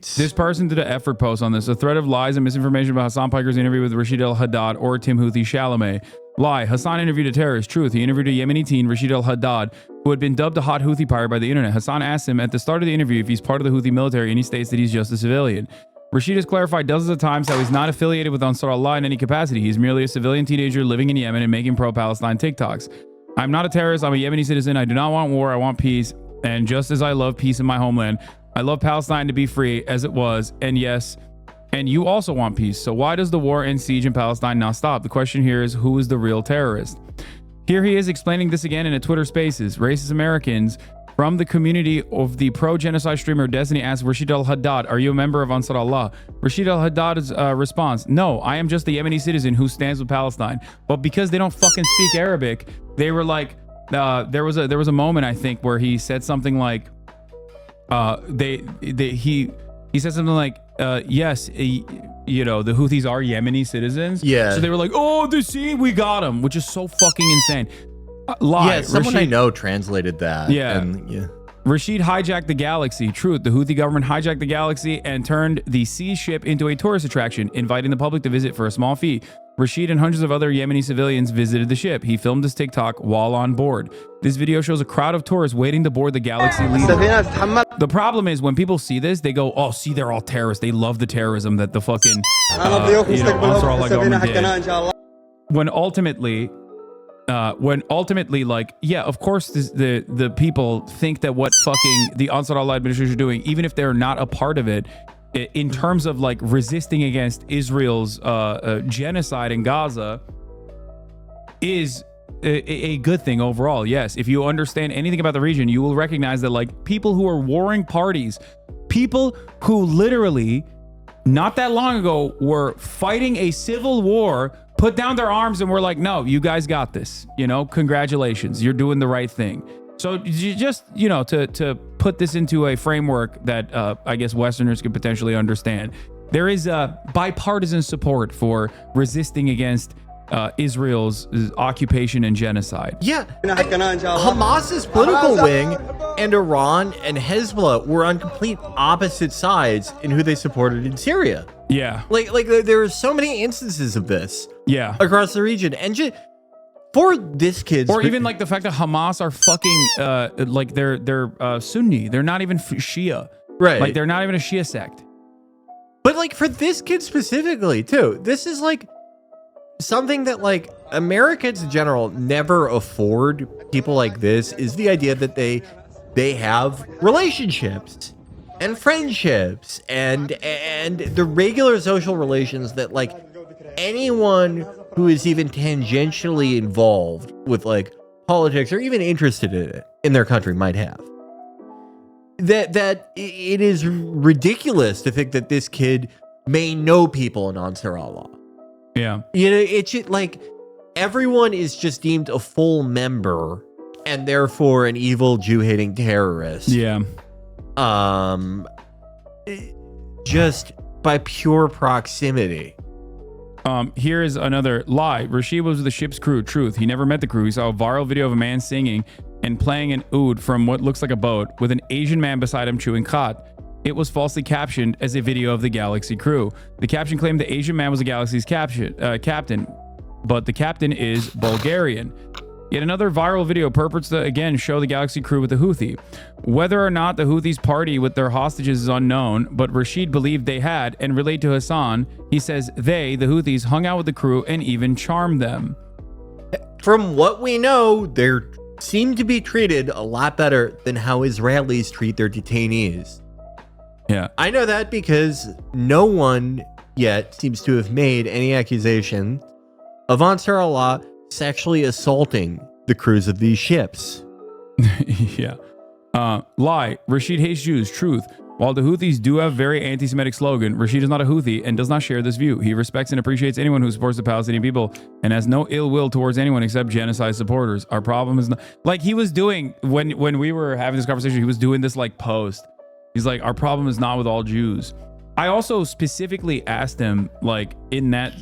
This person did an effort post on this. A thread of lies and misinformation about Hassan Piker's interview with Rashid al-Haddad or Tim Houthi Chalamet. Lie. Hassan interviewed a terrorist. Truth. He interviewed a Yemeni teen, Rashid al-Haddad, who had been dubbed a hot Houthi pirate by the internet. Hassan asked him at the start of the interview if he's part of the Houthi military, and he states that he's just a civilian. Rashid has clarified dozens of times how he's not affiliated with Ansar Allah in any capacity. He's merely a civilian teenager living in Yemen and making pro-Palestine TikToks. I'm not a terrorist. I'm a Yemeni citizen. I do not want war. I want peace. And just as I love peace in my homeland, I love Palestine to be free as it was. And yes, and you also want peace. So why does the war and siege in Palestine not stop? The question here is, who is the real terrorist? Here he is explaining this again in a Twitter Spaces. Racist Americans from the community of the pro-genocide streamer Destiny asked Rashid al-Haddad, are you a member of Ansar Allah? Rashid al-Haddad's response, no, I am just a Yemeni citizen who stands with Palestine. But because they don't fucking speak Arabic, they were like, there was a moment, I think, where he said something like, he said something like, yes, you know, the Houthis are Yemeni citizens. Yeah. So they were like, oh, see, we got him, which is so fucking insane. Lie. Yeah, someone I know translated that. Yeah. And, yeah. Rashid hijacked the galaxy. Truth. The Houthi government hijacked the galaxy and turned the sea ship into a tourist attraction, inviting the public to visit for a small fee. Rashid and hundreds of other Yemeni civilians visited the ship. He filmed this TikTok while on board. This video shows a crowd of tourists waiting to board the Galaxy Leader. The problem is when people see this, they go, oh, see, they're all terrorists. They love the terrorism that the fucking Ansar Allah government did. When ultimately, like, yeah, of course, the people think that what fucking the Ansar Allah administration is doing, even if they're not a part of it, in terms of like resisting against Israel's genocide in Gaza, is a good thing overall. Yes, if you understand anything about the region, you will recognize that like people who are warring parties, people who literally not that long ago were fighting a civil war, put down their arms and were like, no, you guys got this. You know, congratulations, you're doing the right thing. So you just, you know, to put this into a framework that I guess Westerners could potentially understand, there is a bipartisan support for resisting against Israel's occupation and genocide. Yeah, Hamas's political wing and Iran and Hezbollah were on complete opposite sides in who they supported in Syria. Yeah, like there are so many instances of this. Yeah, across the region, and just for this kid, or even like the fact that Hamas are fucking like they're Sunni. They're not even Shia, right? Like they're not even a Shia sect. But like for this kid specifically too, this is like something that like Americans in general never afford people like this, is the idea that they have relationships and friendships and the regular social relations that like anyone who is even tangentially involved with like politics or even interested in it in their country might have. That it is ridiculous to think that this kid may know people in Ansar Allah. Yeah. You know, it's just like everyone is just deemed a full member and therefore an evil Jew-hating terrorist. Yeah. Just by pure proximity. Here is another lie. Rashid was with the ship's crew. Truth. He never met the crew. He saw a viral video of a man singing and playing an oud from what looks like a boat with an Asian man beside him chewing khat. It was falsely captioned as a video of the Galaxy crew. The caption claimed the Asian man was the Galaxy's captain, but the captain is Bulgarian. Yet another viral video purports to again show the Galaxy crew with the Houthi. Whether or not the Houthis party with their hostages is unknown, but Rashid believed they had, and relayed to Hassan, he says they, the Houthis, hung out with the crew and even charmed them. From what we know, they seem to be treated a lot better than how Israelis treat their detainees. Yeah. I know that because no one yet seems to have made any accusation of Ansar Allah sexually assaulting the crews of these ships. Yeah. Lie. Rashid hates Jews. Truth. While the Houthis do have very anti-Semitic slogan, Rashid is not a Houthi and does not share this view. He respects and appreciates anyone who supports the Palestinian people and has no ill will towards anyone except genocide supporters. Our problem is not, like he was doing when we were having this conversation, he was doing this like post. He's like, our problem is not with all Jews. I also specifically asked him, like in that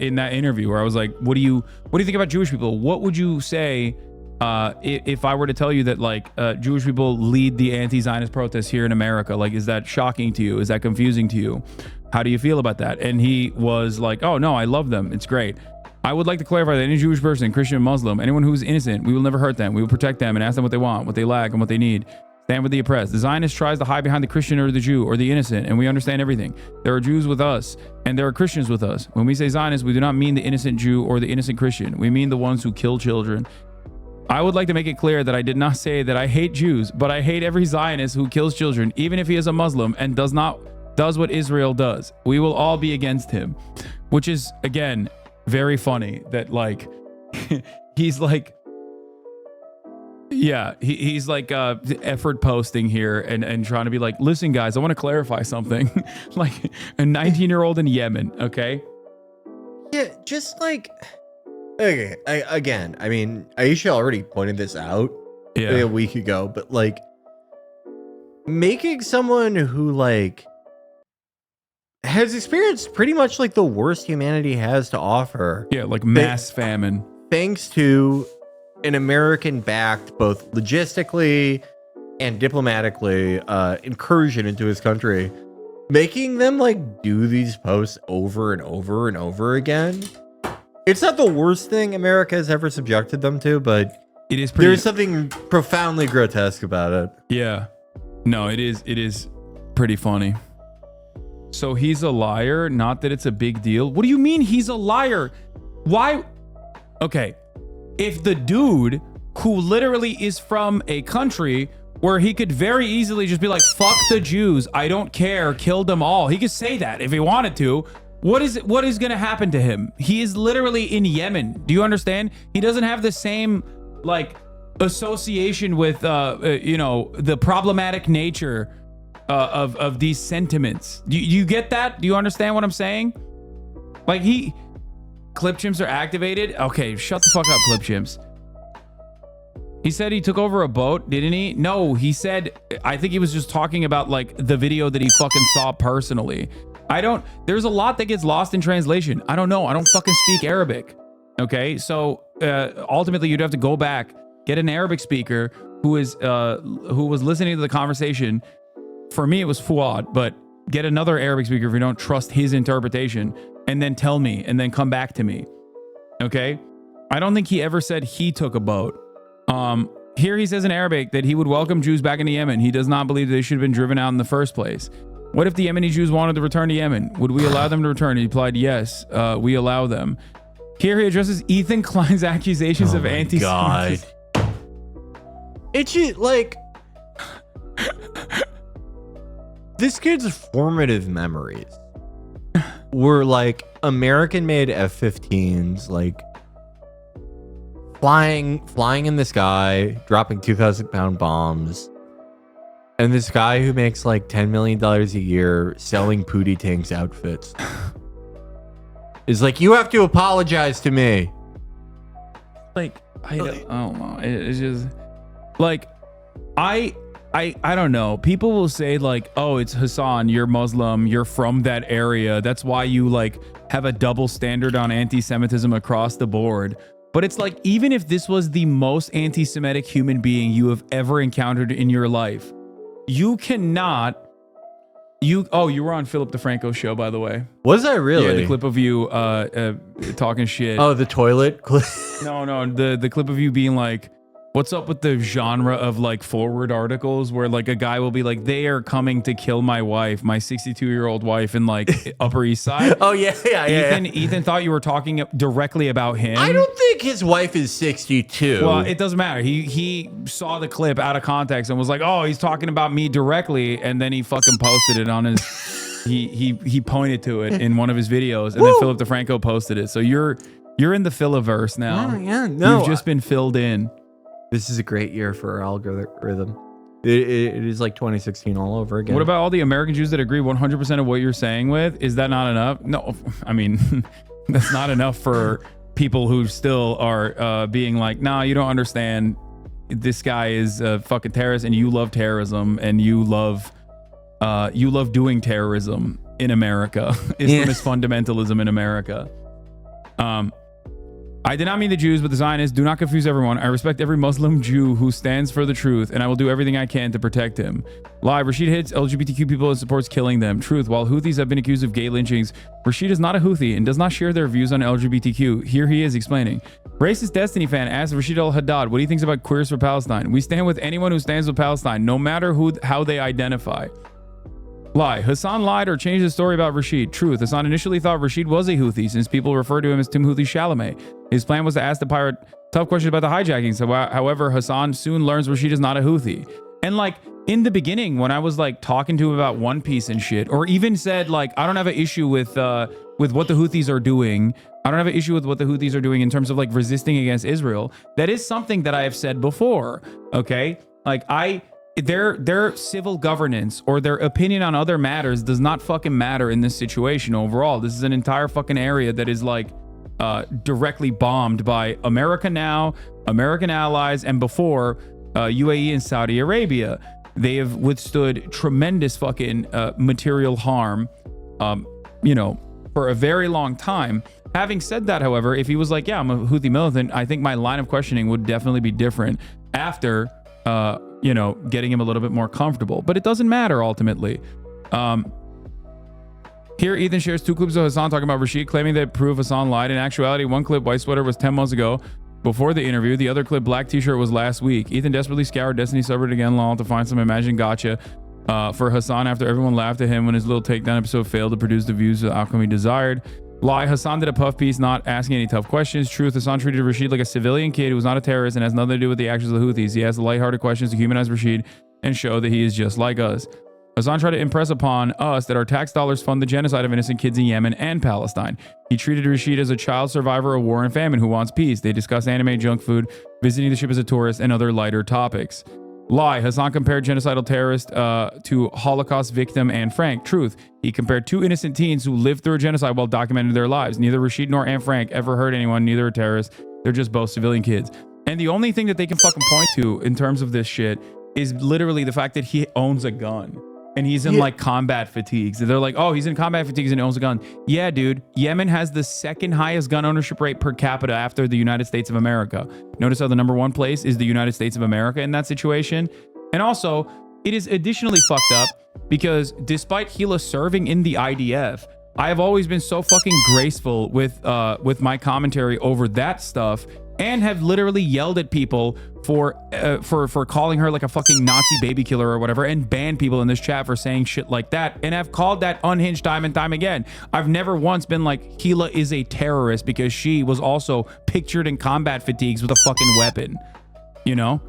interview, where I was like, "What do you think about Jewish people? What would you say if I were to tell you that like Jewish people lead the anti-Zionist protests here in America, like, is that shocking to you? Is that confusing to you? How do you feel about that? And he was like, oh no, I love them. It's great. I would like to clarify that any Jewish person, Christian, Muslim, anyone who's innocent, we will never hurt them. We will protect them and ask them what they want, what they lack, and what they need. Stand with the oppressed. The Zionist tries to hide behind the Christian or the Jew or the innocent, and we understand everything. There are Jews with us, and there are Christians with us. When we say Zionist, we do not mean the innocent Jew or the innocent Christian. We mean the ones who kill children. I would like to make it clear that I did not say that I hate Jews, but I hate every Zionist who kills children, even if he is a Muslim and does what Israel does. We will all be against him, which is, again, very funny that like he's like, yeah, he's like effort posting here and trying to be like, listen guys, I want to clarify something. Like a 19-year-old in Yemen. Okay. Yeah, just like, okay, I mean, Aisha already pointed this out a week ago, but like making someone who like has experienced pretty much like the worst humanity has to offer. Yeah, like mass famine. Thanks to an American-backed, both logistically and diplomatically, incursion into his country, making them like do these posts over and over and over again. It's not the worst thing America has ever subjected them to, but it is pretty. There's something profoundly grotesque about it. Yeah, no, it is pretty funny. So he's a liar, not that it's a big deal. What do you mean he's a liar? Why? Okay, if the dude who literally is from a country where he could very easily just be like, fuck the Jews, I don't care, kill them all. He could say that if he wanted to. What is going to happen to him? He is literally in Yemen. Do you understand? He doesn't have the same like association with the problematic nature of these sentiments. Do you get that? Do you understand what I'm saying? Like clip chimps are activated. Okay, shut the fuck up, clip chimps. He said he took over a boat, didn't he? No, he said, I think he was just talking about like the video that he fucking saw personally. There's a lot that gets lost in translation. I don't know. I don't fucking speak Arabic. Okay, so ultimately you'd have to go back, get an Arabic speaker who was listening to the conversation. For me, it was Fuad, but get another Arabic speaker if you don't trust his interpretation, and then tell me, and then come back to me. Okay? I don't think he ever said he took a boat. Here he says in Arabic that he would welcome Jews back into Yemen. He does not believe they should have been driven out in the first place. What if the Yemeni Jews wanted to return to Yemen? Would we allow them to return? He replied, yes, we allow them. Here he addresses Ethan Klein's accusations of anti-Semitism. It's just like... This kid's formative memories were like American-made F-15s, like flying in the sky, dropping 2,000-pound bombs, and this guy who makes like $10 million a year selling Pootie Tank's outfits is like, you have to apologize to me. Like, I don't know. It's just like, I don't know. People will say like, oh, it's Hassan, you're Muslim, you're from that area. That's why you like have a double standard on anti-Semitism across the board. But it's like, even if this was the most anti-Semitic human being you have ever encountered in your life, you cannot. You were on Philip DeFranco's show, by the way. Was I really? Yeah, the clip of you talking shit. Oh, the toilet clip? No, the clip of you being like, what's up with the genre of like forward articles where like a guy will be like, they are coming to kill my wife, my 62-year-old wife in like Upper East Side. Oh yeah. Ethan thought you were talking directly about him. I don't think his wife is 62. Well, it doesn't matter. He saw the clip out of context and was like, oh, he's talking about me directly, and then he fucking posted it on his he pointed to it in one of his videos, and then Philip DeFranco posted it. So you're in the Philaverse now. Oh, yeah, no. You've just been filled in. This is a great year for our algorithm. It is like 2016 all over again. What about all the American Jews that agree 100% of what you're saying with? Is that not enough? No, I mean, that's not enough for people who still are being like, nah, you don't understand. This guy is a fucking terrorist, and you love terrorism, and you love doing terrorism in America. Islamist fundamentalism in America. I did not mean the Jews, but the Zionists. Do not confuse everyone. I respect every Muslim Jew who stands for the truth, and I will do everything I can to protect him. Lie. Rashid hates LGBTQ people and supports killing them. Truth. While Houthis have been accused of gay lynchings, Rashid is not a Houthi and does not share their views on LGBTQ. Here he is explaining. Racist Destiny fan asked Rashid al-Haddad, what do you think about Queers for Palestine? We stand with anyone who stands with Palestine, no matter how they identify. Lie. Hassan lied or changed the story about Rashid. Truth. Hassan initially thought Rashid was a Houthi since people refer to him as Tim Houthi Chalamet. His plan was to ask the pirate tough questions about the hijacking. So, however, Hassan soon learns Rashid is not a Houthi. And like in the beginning, when I was like talking to him about One Piece and shit, or even said like, I don't have an issue with what the Houthis are doing. I don't have an issue with what the Houthis are doing in terms of like resisting against Israel. That is something that I have said before. Okay. Like their civil governance or their opinion on other matters does not fucking matter in this situation overall. This is an entire fucking area that is like directly bombed by America now, American allies, and before UAE and Saudi Arabia. They have withstood tremendous fucking material harm, for a very long time. Having said that, however, if he was like, yeah, I'm a Houthi militant, I think my line of questioning would definitely be different after getting him a little bit more comfortable, but it doesn't matter ultimately. Here, Ethan shares 2 clips of Hassan talking about Rashid, claiming that prove Hassan lied. In actuality, one clip, White Sweater, was 10 months ago before the interview. The other clip, Black T-shirt, was last week. Ethan desperately scoured Destiny subreddit again, lol, to find some imagined gotcha for Hassan after everyone laughed at him when his little takedown episode failed to produce the views the outcome he desired. Lie. Hassan did a puff piece not asking any tough questions. Truth. Hassan treated Rashid like a civilian kid who was not a terrorist and has nothing to do with the actions of the Houthis. He asked lighthearted questions to humanize Rashid and show that he is just like us. Hassan tried to impress upon us that our tax dollars fund the genocide of innocent kids in Yemen and Palestine. He treated Rashid as a child survivor of war and famine who wants peace. They discussed anime, junk food, visiting the ship as a tourist, and other lighter topics. Lie. Hassan compared genocidal terrorist to Holocaust victim Anne Frank. Truth. He compared 2 innocent teens who lived through a genocide while documenting their lives. Neither Rashid nor Anne Frank ever hurt anyone. Neither are terrorists. They're just both civilian kids. And the only thing that they can fucking point to in terms of this shit is literally the fact that he owns a gun. And he's in like combat fatigues. They're like, oh, he's in combat fatigues and owns a gun. Yeah, dude. Yemen has the 2nd highest gun ownership rate per capita after the United States of America. Notice how the number 1 place is the United States of America in that situation. And also, it is additionally fucked up because despite Hila serving in the IDF, I have always been so fucking graceful with my commentary over that stuff, and have literally yelled at people for calling her like a fucking Nazi baby killer or whatever, and banned people in this chat for saying shit like that, and have called that unhinged time and time again. I've never once been like, Hila is a terrorist because she was also pictured in combat fatigues with a fucking weapon, you know?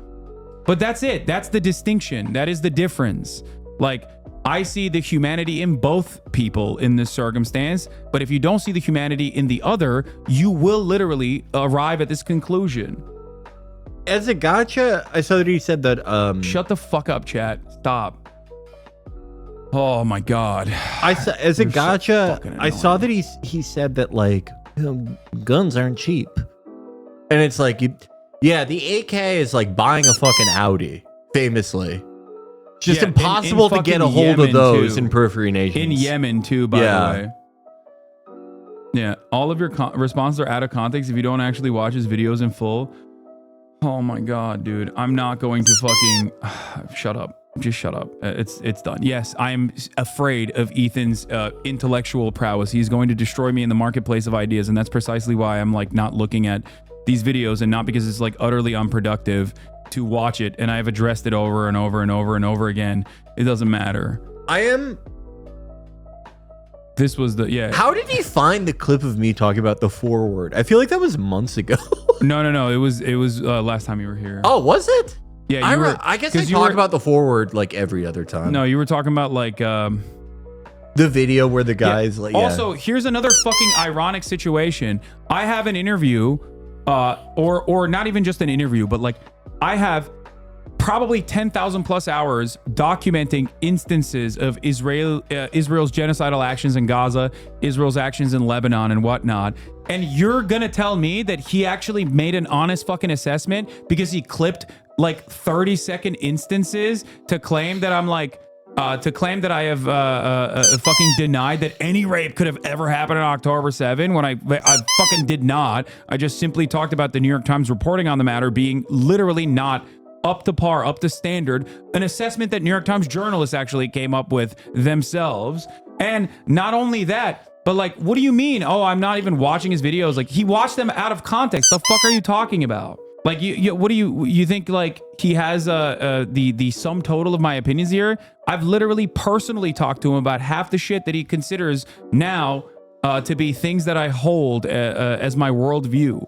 But that's it. That's the distinction. That is the difference. Like, I see the humanity in both people in this circumstance, but if you don't see the humanity in the other, you will literally arrive at this conclusion. As a gotcha, I saw that he said that Shut the fuck up, chat. Stop. Oh my god. As a gotcha, I saw that he said that like guns aren't cheap. And it's like yeah, the AK is like buying a fucking Audi, famously. It's just impossible to get a hold of those in periphery nations. In Yemen too, by the way. Yeah, all of your responses are out of context if you don't actually watch his videos in full. Oh my god, dude. I'm not going to fucking shut up. Just shut up. It's done. Yes, I am afraid of Ethan's intellectual prowess. He's going to destroy me in the marketplace of ideas, and that's precisely why I'm like not looking at these videos, and not because it's like utterly unproductive to watch it, and I've addressed it over and over and over and over again. It doesn't matter. This was the How did he find the clip of me talking about the forward? I feel like that was months ago. No. It was last time you were here. Oh, was it? Yeah, I guess I talk about the forward like every other time. No, you were talking about like the video where the guy's like. Also, here's another fucking ironic situation. I have an interview, or not even just an interview, but like I have probably 10,000 plus hours documenting instances of Israel's genocidal actions in Gaza, Israel's actions in Lebanon and whatnot. And you're gonna tell me that he actually made an honest fucking assessment because he clipped like 30-second instances to claim that I'm like To claim that I have fucking denied that any rape could have ever happened on October 7 when I fucking did not. I just simply talked about the New York Times reporting on the matter being literally not up to par, up to standard, an assessment that New York Times journalists actually came up with themselves. And not only that, but like, what do you mean? Oh, I'm not even watching his videos. Like, he watched them out of context. The fuck are you talking about? Like, what do you think? Like, he has the sum total of my opinions here? I've literally personally talked to him about half the shit that he considers now to be things that I hold as my worldview.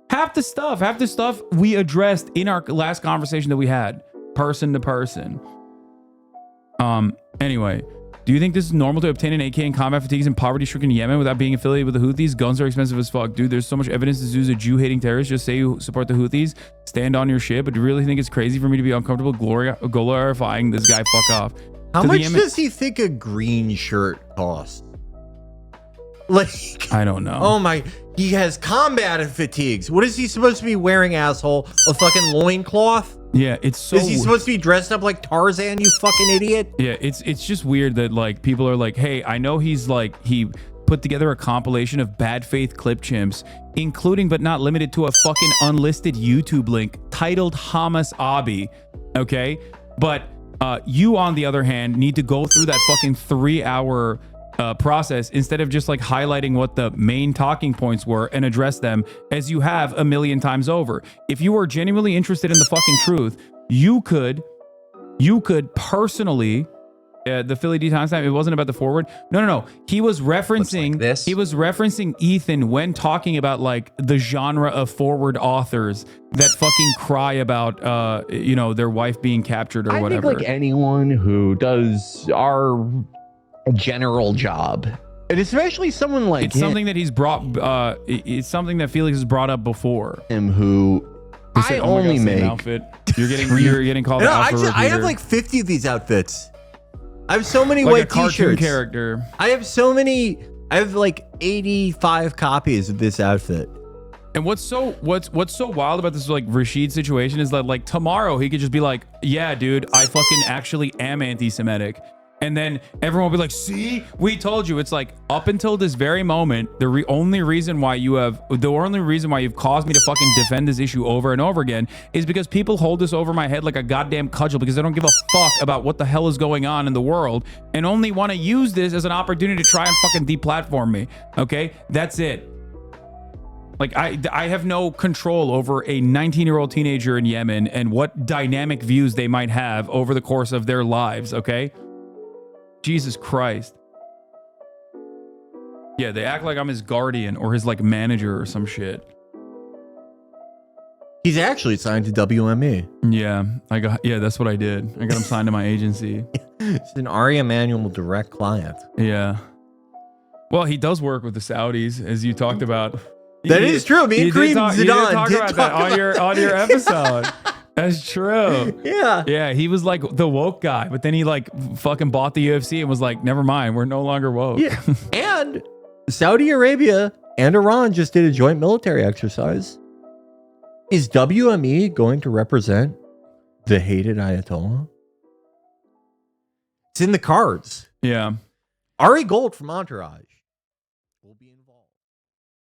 Half the stuff we addressed in our last conversation that we had, person to person. Anyway. Do you think this is normal to obtain an AK in combat fatigues in poverty-stricken Yemen without being affiliated with the Houthis? Guns are expensive as fuck. Dude, there's so much evidence this dude's a Jew-hating terrorist. Just say you support the Houthis. Stand on your shit. But do you really think it's crazy for me to be uncomfortable glorifying this guy? Fuck off. How much does he think a green shirt costs? Like, I don't know. Oh my, he has combat fatigues. What is he supposed to be wearing, asshole? A fucking loincloth? Yeah, it's so... Is he supposed to be dressed up like Tarzan, you fucking idiot? Yeah, it's just weird that like people are like, hey, I know he's like, he put together a compilation of bad faith clip chimps, including but not limited to a fucking unlisted YouTube link titled Hamas Abi, okay? But you, on the other hand, need to go through that fucking 3-hour process instead of just like highlighting what the main talking points were and address them as you have a million times over. If you were genuinely interested in the fucking truth, you could personally the Philly D timestamp, it wasn't about the forward. No. He was referencing like this. He was referencing Ethan when talking about like the genre of forward authors that fucking cry about their wife being captured or whatever. I think like anyone who does our general job, and especially someone like it's something that he's brought it's something that Felix has brought up before. Him who said, I only same make outfit. You're getting called out for I have like 50 of these outfits. I have so many like white a cartoon t-shirts. character. I have like 85 copies of this outfit. And what's so wild about this like Rashid situation is that like tomorrow he could just be like, yeah, dude, I fucking actually am anti-Semitic. And then everyone will be like, see, we told you. It's like, up until this very moment, the only reason why you've caused me to fucking defend this issue over and over again is because people hold this over my head like a goddamn cudgel because they don't give a fuck about what the hell is going on in the world and only want to use this as an opportunity to try and fucking deplatform me. Okay? That's it. Like, I have no control over a 19-year-old teenager in Yemen and what dynamic views they might have over the course of their lives, okay? Jesus Christ. Yeah, they act like I'm his guardian or his like manager or some shit. He's actually signed to WME. Yeah, that's what I did. I got him signed to my agency. It's an Ari Emanuel direct client. Yeah. Well, he does work with the Saudis, as you talked about. That is true. Me and Kareem Zidane did talk did about that on your episode. That's true. Yeah. Yeah, he was like the woke guy, but then he like fucking bought the UFC and was like, never mind, we're no longer woke. Yeah. And Saudi Arabia and Iran just did a joint military exercise. Is WME going to represent the hated Ayatollah? It's in the cards. Yeah. Ari Gold from Entourage.